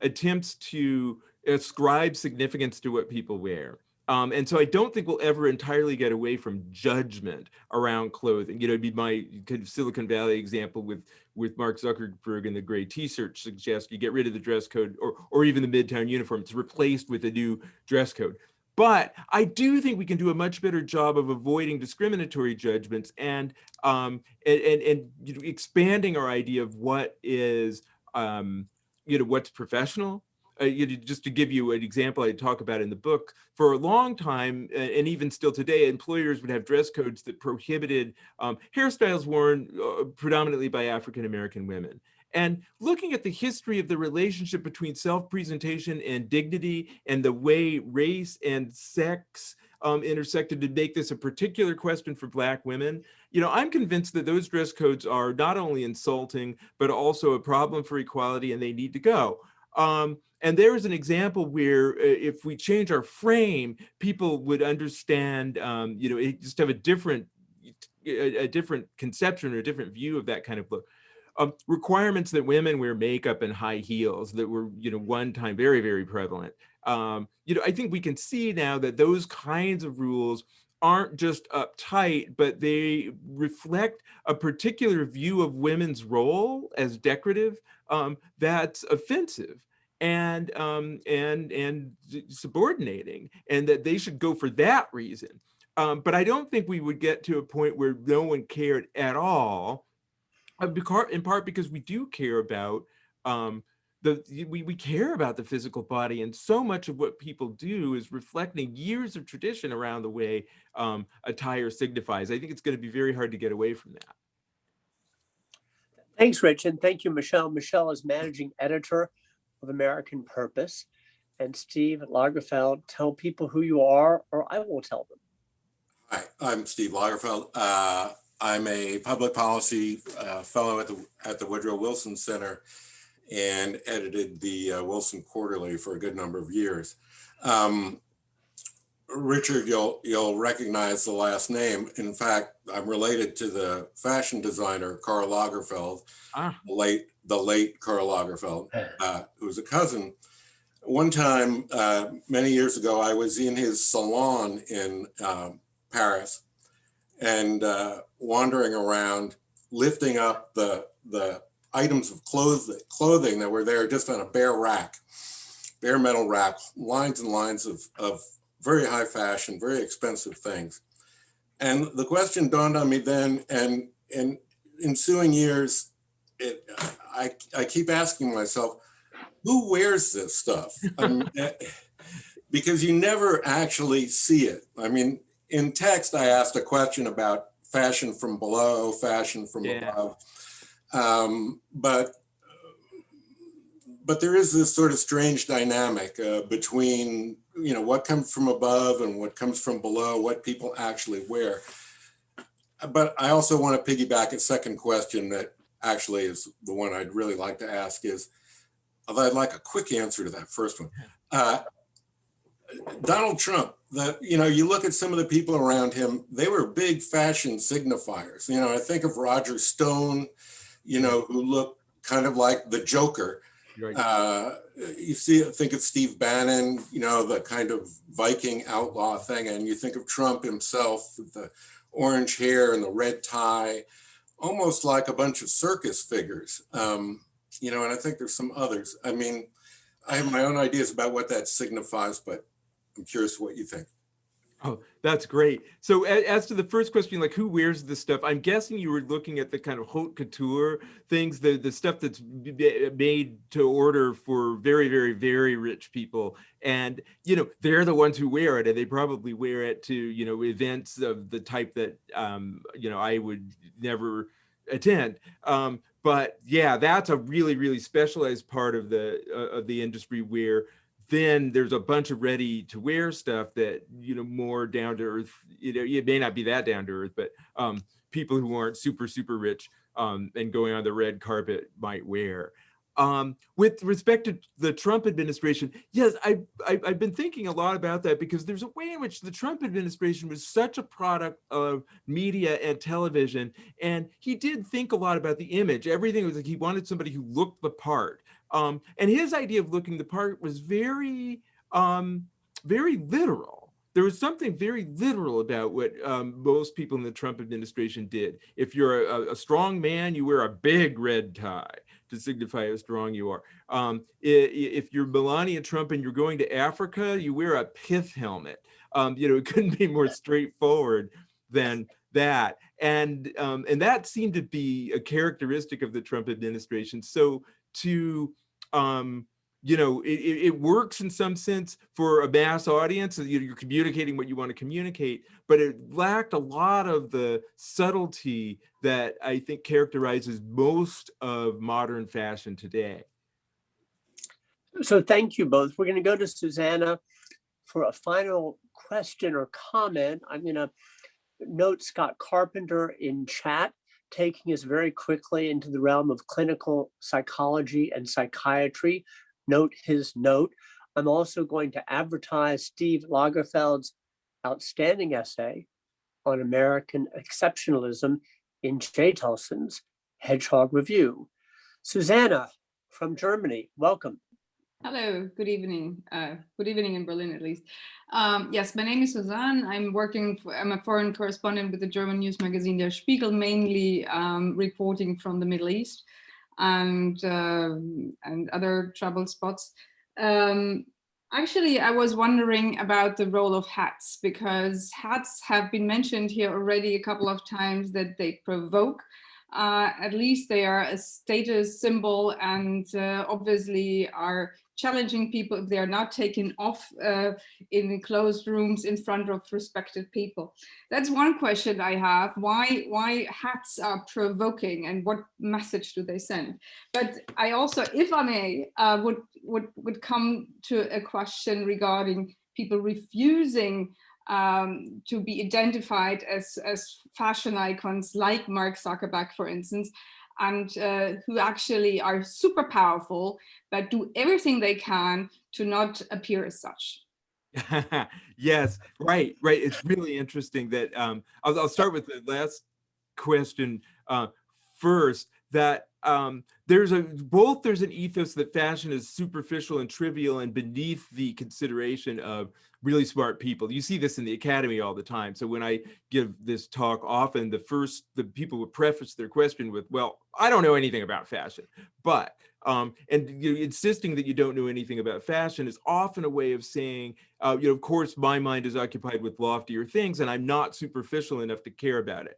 attempts to ascribe significance to what people wear. And so I don't think we'll ever entirely get away from judgment around clothing. You know, it'd be my kind of Silicon Valley example with Mark Zuckerberg and the gray t-shirt suggests you get rid of the dress code or even the Midtown uniform. It's replaced with a new dress code. But I do think we can do a much better job of avoiding discriminatory judgments and you know, expanding our idea of what is, you know, what's professional. You know, just to give you an example I talk about in the book, for a long time, and even still today, employers would have dress codes that prohibited hairstyles worn predominantly by African-American women. And looking at the history of the relationship between self-presentation and dignity and the way race and sex intersected to make this a particular question for Black women, you know, I'm convinced that those dress codes are not only insulting, but also a problem for equality, and they need to go. And there is an example where if we change our frame, people would understand, you know, just have a different conception or a different view of that kind of look. Requirements that women wear makeup and high heels that were, you know, one time very, very prevalent. You know, I think we can see now that those kinds of rules aren't just uptight, but they reflect a particular view of women's role as decorative that's offensive and subordinating, and that they should go for that reason. But I don't think we would get to a point where no one cared at all, in part because we do care about we care about the physical body, and so much of what people do is reflecting years of tradition around the way attire signifies. I think it's going to be very hard to get away from that. Thanks, Rich, and thank you, Michelle. Michelle is managing editor of American Purpose. And Steve Lagerfeld, tell people who you are, or I will tell them. Hi, I'm Steve Lagerfeld. I'm a public policy fellow at the Woodrow Wilson Center and edited the Wilson Quarterly for a good number of years. Richard, you'll recognize the last name. In fact, I'm related to the fashion designer Karl Lagerfeld, the late Karl Lagerfeld, who was a cousin. One time, many years ago, I was in his salon in Paris, and wandering around, lifting up the items of clothing that were there just on a bare metal rack, lines and lines of very high fashion, very expensive things. And the question dawned on me then, and in ensuing years, I keep asking myself, who wears this stuff? Because you never actually see it. I mean, in text, I asked a question about fashion from below, fashion from above. But there is this sort of strange dynamic between, you know, what comes from above and what comes from below, what people actually wear. But I also want to piggyback a second question that actually is the one I'd really like to ask is, although I'd like a quick answer to that first one. Donald Trump, you know, you look at some of the people around him, they were big fashion signifiers. You know, I think of Roger Stone, you know, who looked kind of like the Joker. Right. Think of Steve Bannon, you know, the kind of Viking outlaw thing, and you think of Trump himself with the orange hair and the red tie, almost like a bunch of circus figures. You know, and I think there's some others. I mean, I have my own ideas about what that signifies, but I'm curious what you think. Oh, that's great. So as to the first question, like who wears this stuff, I'm guessing you were looking at the kind of haute couture things, the stuff that's made to order for very, very, very rich people. And, you know, they're the ones who wear it, and they probably wear it to, you know, events of the type that, you know, I would never attend. But yeah, that's a really, really specialized part of the industry where then there's a bunch of ready to wear stuff that, you know, more down to earth, you know, it may not be that down to earth, but people who aren't super, super rich and going on the red carpet might wear. With respect to the Trump administration, yes, I've been thinking a lot about that because there's a way in which the Trump administration was such a product of media and television, and he did think a lot about the image. Everything was like he wanted somebody who looked the part. And his idea of looking the part was very, very literal. There was something very literal about what most people in the Trump administration did. If you're a strong man, you wear a big red tie to signify how strong you are. If you're Melania Trump and you're going to Africa, you wear a pith helmet. You know, it couldn't be more straightforward than that. And that seemed to be a characteristic of the Trump administration. So to, you know, it works in some sense for a mass audience. You're communicating what you want to communicate, but it lacked a lot of the subtlety that I think characterizes most of modern fashion today. So thank you both. We're going to go to Susanna for a final question or comment. I'm going to note Scott Carpenter in chat, taking us very quickly into the realm of clinical psychology and psychiatry. Note his note. I'm also going to advertise Steve Lagerfeld's outstanding essay on American exceptionalism in J. Tolson's Hedgehog Review. Susanna from Germany, welcome. Hello, good evening. Good evening in Berlin, at least. Yes, my name is Susanna. I'm a foreign correspondent with the German news magazine Der Spiegel, mainly reporting from the Middle East and other troubled spots. Actually, I was wondering about the role of hats, because hats have been mentioned here already a couple of times that they provoke. At least they are a status symbol and obviously are challenging people if they are not taken off in closed rooms in front of respected people. That's one question I have. Why hats are provoking and what message do they send? But I also, if I may, would come to a question regarding people refusing to be identified as fashion icons like Mark Zuckerberg, for instance, and who actually are super powerful, but do everything they can to not appear as such. Yes, right. It's really interesting that I'll start with the last question first, that there's an ethos that fashion is superficial and trivial and beneath the consideration of really smart people. You see this in the academy all the time. So when I give this talk, often the people would preface their question with, well, I don't know anything about fashion, but, insisting that you don't know anything about fashion is often a way of saying, of course, my mind is occupied with loftier things and I'm not superficial enough to care about it.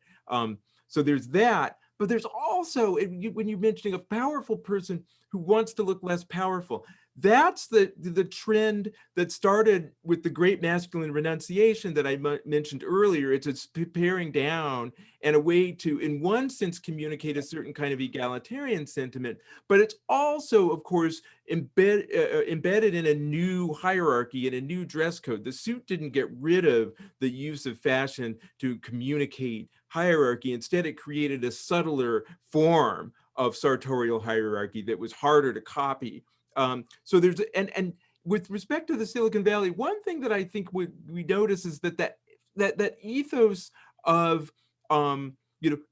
So there's that. But there's also, when you're mentioning a powerful person who wants to look less powerful, that's the trend that started with the great masculine renunciation that I mentioned earlier. It's paring down and a way to, in one sense, communicate a certain kind of egalitarian sentiment, but it's also, of course, embedded in a new hierarchy and a new dress code. The suit didn't get rid of the use of fashion to communicate hierarchy. Instead, it created a subtler form of sartorial hierarchy that was harder to copy. So there's, and with respect to the Silicon Valley, one thing that I think we notice is that ethos of,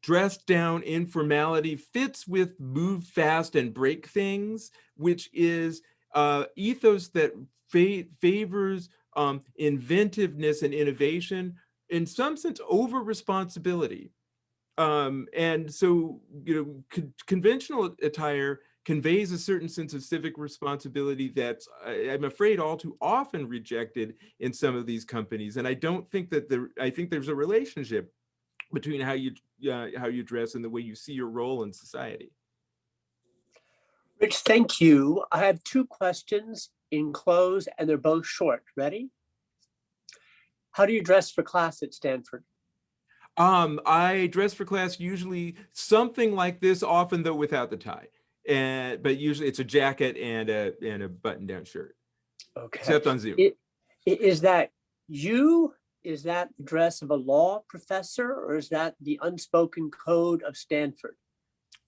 dressed down informality fits with move fast and break things, which is ethos that favors inventiveness and innovation, in some sense over responsibility. And so, conventional attire conveys a certain sense of civic responsibility that's, I'm afraid, all too often rejected in some of these companies. And I don't think that I think there's a relationship between how you dress and the way you see your role in society. Rich, thank you. I have two questions in close, and they're both short. Ready? How do you dress for class at Stanford? I dress for class usually something like this, often though without the tie. But usually it's a jacket and a button-down shirt. Okay. Except on Zoom. Is that you? Is that the dress of a law professor, or is that the unspoken code of Stanford?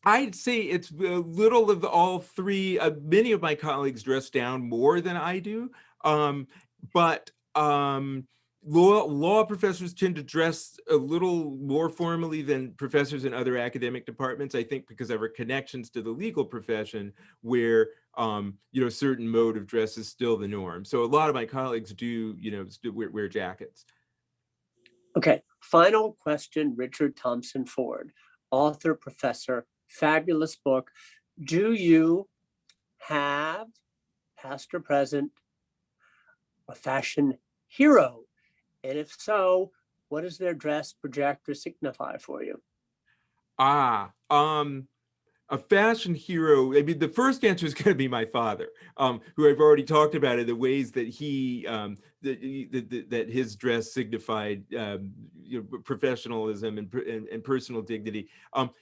I'd say it's a little of all three. Many of my colleagues dress down more than I do, but law professors tend to dress a little more formally than professors in other academic departments, I think because of our connections to the legal profession, where a certain mode of dress is still the norm. So a lot of my colleagues do, wear jackets. Okay, final question, Richard Thompson Ford, author, professor, fabulous book. Do you have, past or present, a fashion hero? And if so, what does their dress project or signify for you? A fashion hero. I mean, the first answer is going to be my father, who I've already talked about in the ways that he, that his dress signified, professionalism and personal dignity.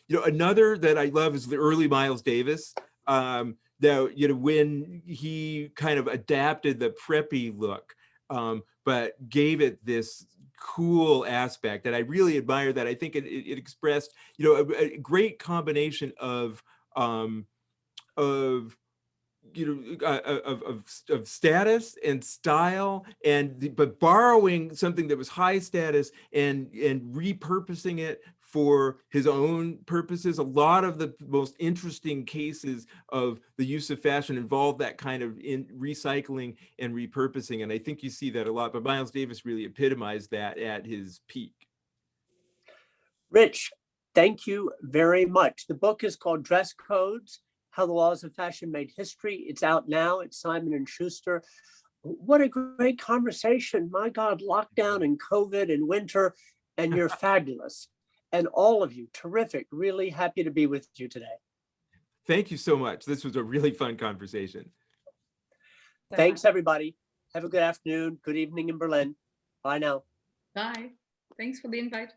Another that I love is the early Miles Davis. Now, when he kind of adapted the preppy look, but gave it this cool aspect, and I really admire that. I think it expressed, a great combination of status and style, but borrowing something that was high status and repurposing it for his own purposes. A lot of the most interesting cases of the use of fashion involve that kind of recycling and repurposing, and I think you see that a lot, but Miles Davis really epitomized that at his peak. Rich, thank you very much. The book is called Dress Codes: How the Laws of Fashion Made History. It's out now. It's Simon & Schuster. What a great conversation. My God, lockdown and COVID and winter, and you're fabulous. And all of you, terrific. Really happy to be with you today. Thank you so much. This was a really fun conversation. Thanks, everybody. Have a good afternoon, good evening in Berlin. Bye now. Bye. Thanks for the invite.